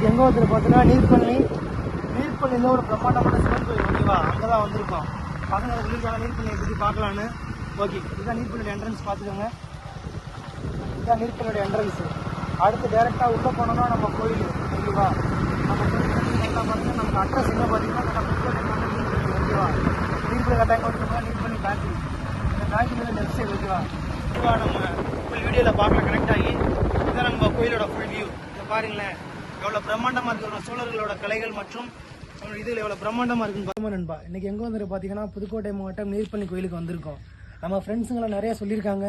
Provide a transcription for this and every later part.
இன்றைக்கி எங்கே வந்துட்டு பார்த்தீங்கன்னா நீர்ப்பள்ளியில் ஒரு பிரம்மாண்டமான சிவன் கோயில் ஓகேவா, அங்கே தான் வந்திருக்கோம். பசங்க சொல்லியிருக்காங்க நீர்ப்பள்ளியை பற்றி பார்க்கலான்னு. ஓகே, இதுதான் நீர்ப்பள்ளியோட என்ட்ரன்ஸ் பார்த்துக்கோங்க. இதுதான் நீர்ப்பள்ளியோட என்ட்ரன்ஸு. அடுத்து டேரெக்டாக உள்ளே போனோம்னா நம்ம கோயில் ஓகேவா. நம்ம பார்த்தீங்கன்னா நமக்கு அட்ரஸ் என்ன பார்த்தீங்கன்னா ஓகேவா, நீர்ப்பள்ளி கட்டாயம் வந்துட்டோம்னா நீர்ப்பள்ளி பேக்கரி, இந்த பேக்கரியில் லெஃப்ட் சைடு ஓகேவா. நம்ம ஃபுல் வீடியோவில் பார்க்கலாம் கனெக்ட் ஆகி. இதுதான் நம்ம கோயிலோட ஃபுல் வியூ. இதை பாருங்களேன் எவ்வளோ பிரம்மாண்டமாக இருக்குது. சோழர்களோட கலைகள் மற்றும் இதில் எவ்வளோ பிரம்மாண்டமாக இருக்குன்னு பாருங்க நண்பா. இன்றைக்கி எங்கே வந்துட்டு பார்த்தீங்கன்னா புதுக்கோட்டை மாவட்டம் நீர்ப்பள்ளி கோயிலுக்கு வந்திருக்கோம். நம்ம ஃப்ரெண்ட்ஸுங்களாம் நிறையா சொல்லியிருக்காங்க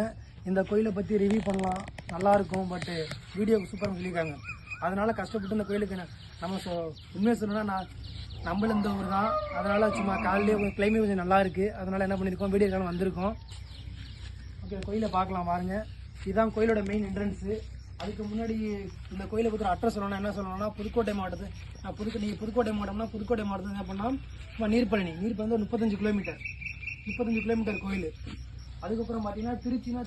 இந்த கோயிலை பற்றி ரிவ்யூ பண்ணலாம் நல்லாயிருக்கும், பட்டு வீடியோக்கு சூப்பராக சொல்லியிருக்காங்க. அதனால் கஷ்டப்பட்டு இந்த கோயிலுக்கு நம்ம உண்மையாக சொல்லணும்னா நம்மள இந்த ஊர் தான். அதனால் சும்மா காலையிலே கிளைமேட் கொஞ்சம் நல்லா இருக்குது. அதனால் என்ன பண்ணியிருக்கோம், வீடியோக்கான வந்திருக்கோம். ஓகே, கோயிலை பார்க்கலாம் பாருங்கள். இதுதான் கோயிலோட மெயின் என்ட்ரன்ஸு. அதுக்கு முன்னாடி இந்த கோயிலை பற்றி அட்ரஸ் சொல்லணும்னா என்ன சொல்லணும்னா புதுக்கோட்டை மாவட்டத்து நீங்கள் புதுக்கோட்டை மாவட்டம்னா புதுக்கோட்டை மாவட்டத்தில் என்ன பண்ணால் சும்மா நீர்ப்பள்ளி வந்து 35 கிலோமீட்டர் கோயில். அதுக்கப்புறம் பார்த்தீங்கன்னா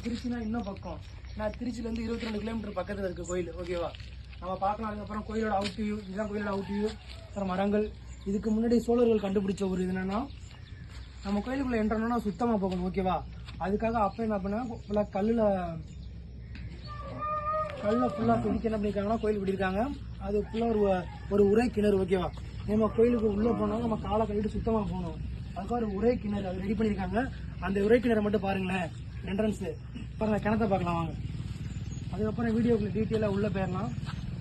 திருச்சினா இன்னும் பக்கம். நான் திருச்சியிலேருந்து 22 கிலோமீட்டர் பக்கத்தில் இருக்குது கோயில் ஓகேவா. நம்ம பார்க்கலாம். அதுக்கப்புறம் கோயிலோட அவுட் வியூ, இதுதான் கோயிலோட அவுட் வியூ. அப்புறம் மரங்கள். இதுக்கு முன்னாடி சோழர்கள் கண்டுபிடிச்ச ஒரு இது என்னென்னா நம்ம கோயிலுக்குள்ளே என்ட்ரனோன்னா சுத்தமாக போகணும் ஓகேவா. அதுக்காக அப்போ என்ன பண்ணால் ஃபுல்லாக கல்லில் ஃபுல்லாக செதுக்கி என்ன பண்ணியிருக்காங்கன்னா கோயில் விட்டிருக்காங்க. அது ஃபுல்லாக ஒரு உரை கிணறு ஓகேவா. நம்ம கோயிலுக்கு உள்ளே போனாலும் நம்ம காலை கழுவிட்டு சுத்தமாக போகணும். அதுக்காக ஒரு உரை கிணறு அது ரெடி பண்ணியிருக்காங்க. அந்த உரை கிணறை மட்டும் பாருங்களேன் என்ட்ரன்ஸு பாருங்கள். கிணத்தை பார்க்கலாம் வாங்க. அதுக்கப்புறம் வீடியோக்குள்ள டீட்டெயிலாக உள்ளே போயிடலாம்.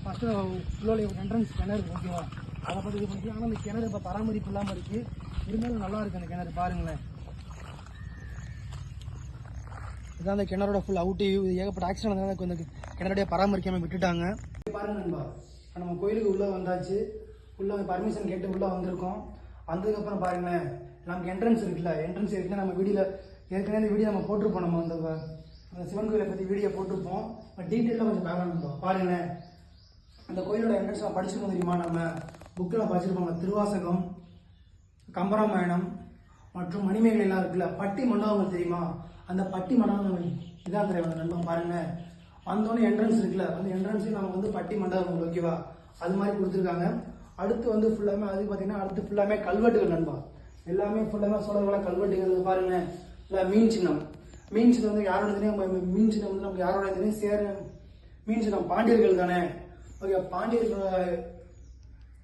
ஃபஸ்ட்டு உள்ளே என்ட்ரன்ஸ் கிணறு ஓகேவா. அதை பற்றி இது பண்ணி ஆனால் அந்த கிணறு இப்போ பராமரிப்பு இல்லாமல் இருக்குது. இருந்தாலும் நல்லா இருக்குது அந்த கிணறு பாருங்களேன். இதுதான் அந்த கிணறோட ஃபுல் அவுட் வியூ. இது ஏகப்பட்ட ஆக்சிடென்ட் வந்து கொஞ்சம் கிணறுடைய பராமரிக்காமல் விட்டுட்டாங்க. பாருங்க நண்பா, நம்ம கோயிலுக்கு உள்ளே வந்தாச்சு. உள்ளே பர்மிஷன் கேட்டு உள்ளே வந்திருக்கோம். வந்ததுக்கப்புறம் பாருங்களேன் நமக்கு என்ட்ரன்ஸ் இருக்குல்ல. என்ட்ரன்ஸ் இருக்குன்னா நம்ம வீடியோவில் ஏற்கனவே இந்த வீடியோ நம்ம போட்டிருப்போம். நம்ம அந்த சிவன் கோயிலை பற்றி வீடியோ போட்டிருப்போம். டீட்டெயிலாக கொஞ்சம் பார்க்கலாம் பாருங்களேன். அந்த கோயிலோட என்ட்ரன்ஸ் நான் படிச்சிருக்கோம் தெரியுமா. நம்ம புக்கில் படிச்சிருப்போம். திருவாசகம், கம்பராமாயணம் மற்றும் மணிமேகலை எல்லாம் இருக்குல்ல. பட்டி மண்டபங்கள் தெரியுமா. அந்த பட்டி மண்டபங்கள் இதான் தெரியும் நண்பன் பாருங்கள். வந்தோடனே என்ட்ரன்ஸ் இருக்குல்ல, அந்த என்ட்ரன்ஸையும் நம்ம வந்து பட்டி மண்டபங்கள் ஓகேவா அது மாதிரி கொடுத்துருக்காங்க. அடுத்து வந்து ஃபுல்லாமே அது பார்த்தீங்கன்னா அடுத்து ஃபுல்லாமே கல்வெட்டுகள் நண்பா. எல்லாமே ஃபுல்லாமே சோழர்களோட கல்வெட்டுகள் பாருங்கள். இல்லை மீன் சின்னம் வந்து யாரோட மீன் சின்னம் வந்து நமக்கு யாரோட மீன் சின்னம் பாண்டியர்கள் தானே ஓகே. பாண்டியர்கள்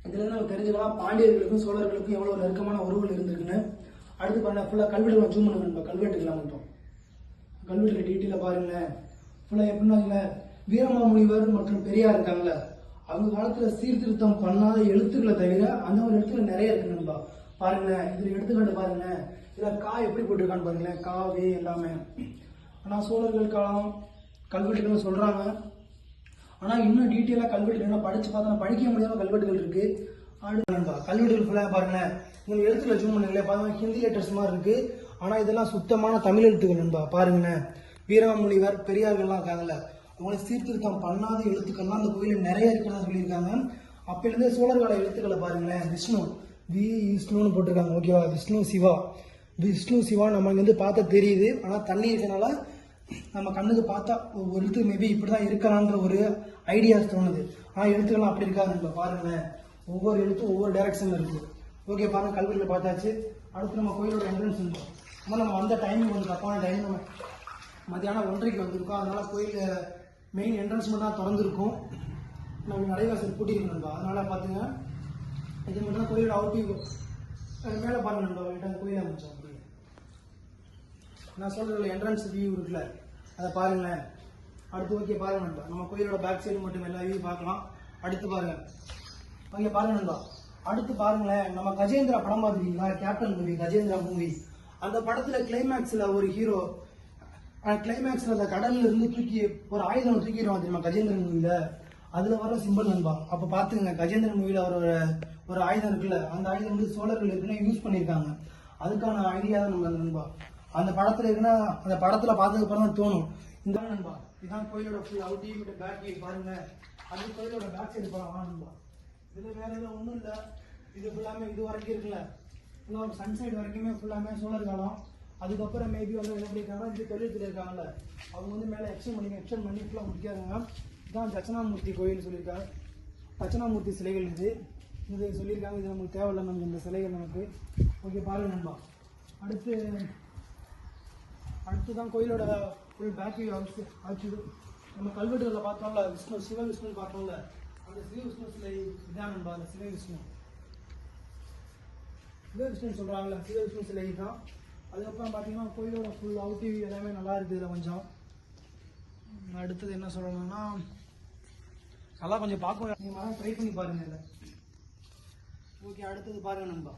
இதுல நம்ம தெரிஞ்சுக்கலாம் பாண்டியர்களுக்கும் சோழர்களுக்கும் எவ்வளோ நெருக்கமான உறவுகள் இருந்திருக்குன்னு. அடுத்து பாருங்க ஃபுல்லாக கல்வெட்டுகள் ஜூம் பண்ண நண்பா. கல்வெட்டுக்கெல்லாம் மட்டும் கல்வெட்டுகள் டீட்டெயிலாக பாருங்களேன். ஃபுல்லாக எப்படின்னா வீரமாமுனிவர் மற்றும் பெரியார் இருக்காங்கள, அவங்க காலத்தில் சீர்திருத்தம் பண்ணாத எழுத்துக்களை தவிர அந்த ஒரு எழுத்துக்கள் நிறைய இருக்கு நண்பா. பாருங்களேன் இதில் எடுத்துக்காட்டு பாருங்களேன். இதில் கா எப்படி போட்டிருக்கான்னு பாருங்களேன். காவே எல்லாமே. ஆனால் சோழர்கள் காலம் கல்வெட்டுகள் சொல்கிறாங்க. ஆனால் இன்னும் டீட்டெயிலாக கல்வெட்டுகள் படித்து பார்த்தா படிக்க முடியாத கல்வெட்டுகள் இருக்குது. அடுத்து நண்பா கல்வெட்டுகள் ஃபுல்லாக பாருங்களேன். நீங்கள் எழுத்துக்களை ஜூம் பண்ணுங்களேன். பார்த்தா ஹிந்தி லெட்டர்ஸ் மாதிரி இருக்குது. ஆனால் இதெல்லாம் சுத்தமான தமிழ் எழுத்துக்கள் நண்பா. பாருங்களேன் வீரமாமுனிவர் பெரியார்கள்லாம் இருக்காங்கல்ல, அவங்களை சீர்திருத்தம் பண்ணாத எழுத்துக்கள்லாம் அந்த கோயிலில் நிறைய இருக்கிறதா சொல்லியிருக்காங்க. அப்போலேருந்தே சோழர்களோட எழுத்துக்களை பாருங்களேன். விஷ்ணுன்னு போட்டிருக்காங்க ஓகேவா. விஷ்ணு சிவா நம்ம இங்கே வந்து பார்த்தா தெரியுது. ஆனால் தண்ணி இருக்கனால நம்ம கண்ணுக்கு பார்த்தா ஒரு எழுத்து மேபி இப்படி தான் இருக்கலான்ற ஒரு ஐடியாஸ் தோணுது. ஆனால் எழுத்துக்கள்லாம் அப்படி இருக்காது பாருங்களேன். ஒவ்வொரு எழுத்தும் ஒவ்வொரு டைரக்ஷனில் இருக்குது ஓகே. பாருங்கள் கல்வெட்டில் பார்த்தாச்சு. அடுத்து நம்ம கோயிலோட என்ட்ரன்ஸ் இருந்தோம். ஆனால் நம்ம வந்த டைமிங் வந்து தப்பான டைம். நம்ம மத்தியானம் 1:30 வந்திருக்கோம். அதனால் கோயில் மெயின் என்ட்ரன்ஸ் மட்டும் தான் திறந்துருக்கும். நம்ம நடைவாசல் கூட்டியிருக்கோம். அதனால் பார்த்துங்க இது மட்டும் தான் கோயிலோட அவுட்டிங். மேலே பாருங்க நண்பா கோயில் அமைச்சோம். நான் சொல்கிற என்ட்ரன்ஸ் வியூ இருக்குல்ல அதை பாருங்களேன். அடுத்து ஓகே பாருங்க நண்பா நம்ம கோயிலோட பேக் சைடு மட்டும் எல்லா வியூ பார்க்கலாம். அடுத்து பாருங்க ஓகே பாருங்க நண்பா. அடுத்து பாருங்களேன் நம்ம கஜேந்திரா படம் பார்த்துருக்கீங்களா. Captain movie Gajendra movie. அந்த படத்தில் கிளைமேக்ஸில் ஒரு ஹீரோ கிளைமேக்ஸில் அந்த கடல்ல இருந்து தூக்கி ஒரு ஆயுதம் தூக்கிடுவான் தெரியுமா கஜேந்திரன் மூவியில். அதில் வர சிம்பிள் நண்பா. அப்போ பார்த்துங்க கஜேந்திரன் மூவியில் ஒரு ஆயுதம் இருக்குல்ல, அந்த ஆயுதம் வந்து சோழர்கள் இருக்குன்னா யூஸ் பண்ணியிருக்காங்க. அதுக்கான ஐடியா தான் நம்ம நண்பா. அந்த படத்தில் இருக்குன்னா அந்த படத்தில் பார்த்ததுக்கப்புறம் தான் தோணும். இந்த நண்பா இதுதான் கோயிலோட ஃபுல் அவுட்டிங் பேக் வியூ பாருங்க. அது கோயிலோட பேக் சைடு போகலாம் நண்பா. இதில் வேற எதுவும் ஒன்றும் இல்லை. இது ஃபுல்லாமே இது வரைக்கும் இருக்குல்ல ஃபுல்லாக சன்சைடு வரைக்குமே ஃபுல்லாமே சோழர் காலம். அதுக்கப்புறம் மேபி வந்து என்ன பண்ணியிருக்காங்கன்னா இது தொழில் இருக்காங்கல்ல அவங்க வந்து மேலே எக்ஸ்டெண்ட் பண்ணி ஃபுல்லாக முடிக்காதுங்க. இதுதான் தட்சணாமூர்த்தி கோயில் சொல்லியிருக்காங்க. தட்சணாமூர்த்தி சிலைகள் இது சொல்லியிருக்காங்க. இது நமக்கு தேவையில்லை, நமக்கு இந்த சிலைகள் நமக்கு. ஓகே பாருங்க நண்பா. அடுத்து தான் கோயிலோட ஃபுல் பேக் வியூ ஆச்சு. நம்ம கல்வெட்டுகளில் பார்த்தோம்ல சிவ விஷ்ணு பார்த்தோம்ல, அந்த சிவ விஷ்ணு சிலை இதான் நண்பா. அந்த சிவ விஷ்ணு சொல்கிறாங்கல்ல, சிவ விஷ்ணு சிலை தான். அதுக்கப்புறம் பார்த்தீங்கன்னா கோயிலோட ஃபுல் அவுட் வியூ எல்லாமே நல்லா இருக்குது இதில் கொஞ்சம். அடுத்தது என்ன சொல்லணும்னா, நல்லா கொஞ்சம் பார்க்க நீங்கள் மரம் ட்ரை பண்ணி பாருங்க இதில். ஓகே அடுத்தது பாருங்க நண்பா.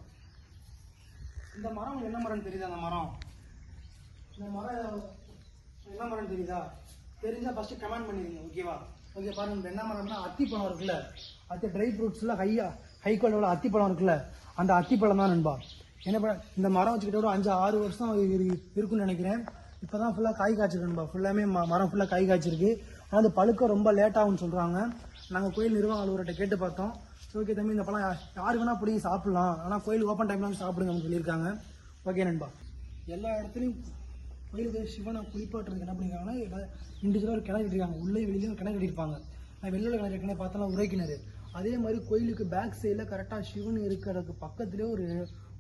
இந்த மரம் என்ன மரம்னு தெரியுதா? இந்த மரம் என்ன மரம் தெரியுதா? தெரிஞ்சா ஃபர்ஸ்ட் கமெண்ட் பண்ணிடுங்க. ஓகேவா? ஓகே பாருங்க. என்ன மரம்னா அத்திப்பழம் இருக்குல்ல, ட்ரை ஃப்ரூட்ஸ்ல ஹை குவாலிட்டியோட அத்திப்பழம் இருக்குல்ல, அந்த அத்திப்பழம் தான் நண்பா. என்ன இந்த மரம் வச்சுக்கிட்ட ஒரு 5-6 வருஷம் இருக்குன்னு நினைக்கிறேன். இப்போதான் ஃபுல்லாக காய் காய்ச்சிருக்கு நண்பா. ஃபுல்லாமே மரம் ஃபுல்லாக காய் காய்ச்சிருக்கு. ஆனால் அது பழுக்க ரொம்ப லேட் ஆகும்னு சொல்கிறாங்க. நாங்கள் கோயில் நிர்வாக அலுவலர்கிட்ட கேட்டு பார்த்தோம். ஓகே தம்பி, இந்த பழம் யாரு வேணா பிடிங்கி சாப்பிடலாம், ஆனால் கோயில் ஓப்பன் டைம்ல சாப்பிடுங்கன்னு சொல்லியிருக்காங்க. ஓகே நண்பா. எல்லா இடத்துலையும் கோயிலுக்கு சிவனை குளிப்பாட்டுறதுக்கு என்ன பண்ணியிருக்காங்கன்னா, இண்டிவிஜுவலாக ஒரு கிணறு கட்டிருக்காங்க. உள்ளே வெளியிலேயும் ஒரு கிணறு கட்டியிருப்பாங்க. நான் வெளியில் கிணறு ஏற்கனவே பார்த்தாலும் உரை கிணறு. அதே மாதிரி கோயிலுக்கு பேக் சைடில் கரெக்டாக சிவன் இருக்கிறதுக்கு பக்கத்துலேயே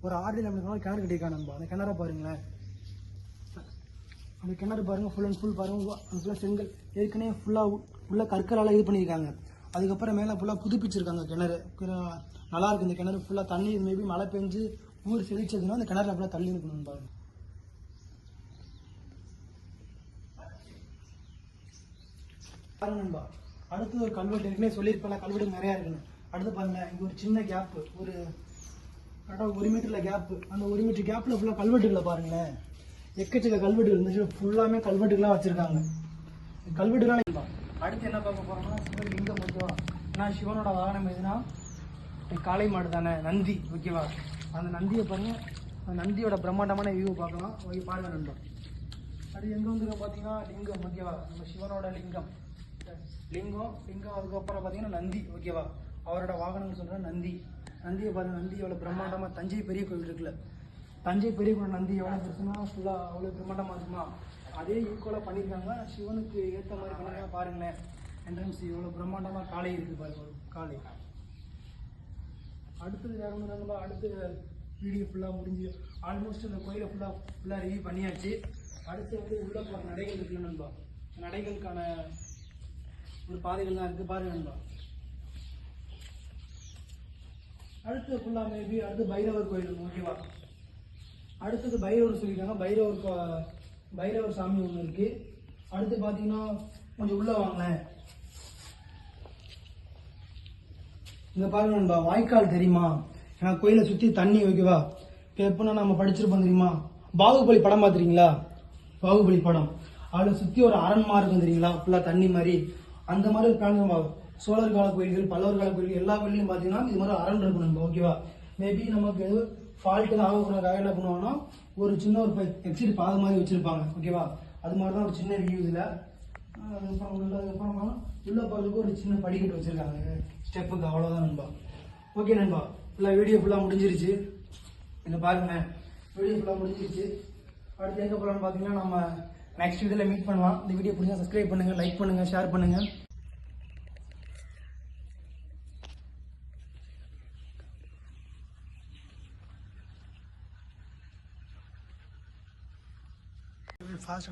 ஒரு ஆர்டில் நம்ம கிணறு கட்டியிருக்காங்க நண்பா. அந்த கிணறை பாருங்களேன். அந்த கிணறு பாருங்கள், ஃபுல் அண்ட் ஃபுல் பாருங்கள். அது ஃபுல்லாக செங்கல் ஏற்கனவே ஃபுல்லாக கற்களால் இது பண்ணியிருக்காங்க. அதுக்கப்புறம் மேலே ஃபுல்லாக புதுப்பிச்சிருக்காங்க கிணறு. நல்லா இருக்குது இந்த கிணறு. ஃபுல்லாக தண்ணி மேபி மழை பெஞ்சு ஊர் செழிச்சதுன்னா அந்த கிணறுல ஃபுல்லாக தள்ளி இருக்கணும் பாருங்க. பாருங்க நண்பா. அடுத்து ஒரு கல்வெட்டு ஏற்கனவே சொல்லியிருப்பேன், கல்வெட்டு நிறையா இருக்குன்னு. அடுத்து பாருங்க, இங்கே ஒரு சின்ன கேப்பு, ஒரு கரெக்டாக 1 மீட்டரில் கேப்பு. அந்த 1 மீட்டர் கேப்பில் ஃபுல்லாக கல்வெட்டுகளை பாருங்களேன். எக்கச்சக்க கல்வெட்டுகள் இருந்துச்சு. ஃபுல்லாமே கல்வெட்டுகளாக வச்சுருக்காங்க. கல்வெட்டுலாம் அடுத்து என்ன பார்க்க போகிறோம்னா சிவலிங்கம். ஓகேவா? நான் சிவனோட வாகனம் எதுனா காளை மாடு தானே, நந்தி. ஓகேவா? அந்த நந்தியை பாருங்க. அந்த நந்தியோட பிரம்மாண்டமான வியூ பார்க்கலாம். ஓகே பாருங்க நண்பா. அது எங்கே வந்துருக்க பார்த்தீங்கன்னா லிங்கம். ஓகேவா? நம்ம சிவனோட லிங்கம். அதுக்கப்புறம் பார்த்தீங்கன்னா நந்தி. ஓகேவா? அவரோட வாகனம்னு சொல்கிற நந்தியை பாருங்க. நந்தி எவ்வளோ பிரம்மாண்டமாக. தஞ்சை பெரிய கோவில் இருக்குல்ல, தஞ்சை பெரிய கோவில் நந்தி எவ்வளோ பெருசுனா ஃபுல்லாக அவ்வளோ பிரம்மாண்டமாக இருக்குமா, அதே ஈக்குவலாக பண்ணியிருக்காங்க. சிவனுக்கு ஏற்ற மாதிரி பண்ணியிருக்காங்க பாருங்களேன். என்ட்ரன்ஸ் எவ்வளோ பிரம்மாண்டமாக காளை இருக்குது பாருங்க. காளை. அடுத்தது வேற ஒன்று நண்பா. அடுத்து வீடியோ ஃபுல்லாக முடிஞ்சு ஆல்மோஸ்ட் இந்த கோயிலை ஃபுல்லாக ரிவ்யூ பண்ணியாச்சு. அடுத்து உள்ள போகிற நடைகள் இருக்குல்ல நண்பா, நடைகளுக்கான ஒரு பாதைகள் தான் இருக்குது பாருங்க நண்பா. அடுத்து ஃபுல்லாக மேபி அடுத்து பைரவர் கோயில். ஓகேவா? அடுத்தது பைரவர் சொல்லியிருக்காங்க. பைரவர் சாமி ஒன்று இருக்குது. அடுத்து பார்த்தீங்கன்னா கொஞ்சம் உள்ளே வாங்கினேன். இங்கே பாருங்க நண்பா, வாய்க்கால் தெரியுமா? ஏன்னா கோயிலை சுற்றி தண்ணி. ஓகேவா? இப்போ எப்படின்னா நம்ம படிச்சிருப்போம் தெரியுமா, பாகுபலி படம் பார்த்துருக்கீங்களா? பாகுபலி படம் அதில் சுற்றி ஒரு அரண்மா இருக்கும் தெரியுங்களா, ஃபுல்லாக தண்ணி மாதிரி. அந்த மாதிரி ஒரு பிளான் சோழர் கால கோயில்கள், பல்லவர் கால கோயில்கள் எல்லா கோயிலையும் பார்த்தீங்கன்னா இது மாதிரி அரண் இருக்கும் நண்பா. ஓகேவா? மேபி நமக்கு எது ஃபால்ட்டு ஆகக்கூடாது என்ன பண்ணுவாங்கன்னா ஒரு சின்ன ஒரு எக்ஸிட் பாதை மாதிரி வச்சுருப்பாங்க. ஓகேவா? அது மாதிரி தான் ஒரு சின்ன வியூ இதில். அதுக்கப்புறம் உள்ள போகிறதுக்கு ஒரு சின்ன படிக்கட்டு வச்சுருக்காங்க ஸ்டெப்புக்கு. அவ்வளோதான் நண்பா. ஓகே நண்பா, வீடியோ ஃபுல்லாக முடிஞ்சிருச்சு. இங்கே பாருங்க, வீடியோ ஃபுல்லாக முடிஞ்சிருச்சு. அடுத்து எங்கே போகலான்னு பார்த்தீங்கன்னா நம்ம நெக்ஸ்ட் வீடியோவில் மீட் பண்ணலாம். இந்த வீடியோ பிடிச்சா சப்ஸ்கிரைப் பண்ணுங்கள், லைக் பண்ணுங்கள், ஷேர் பண்ணுங்கள். ஃபாஸ்ட்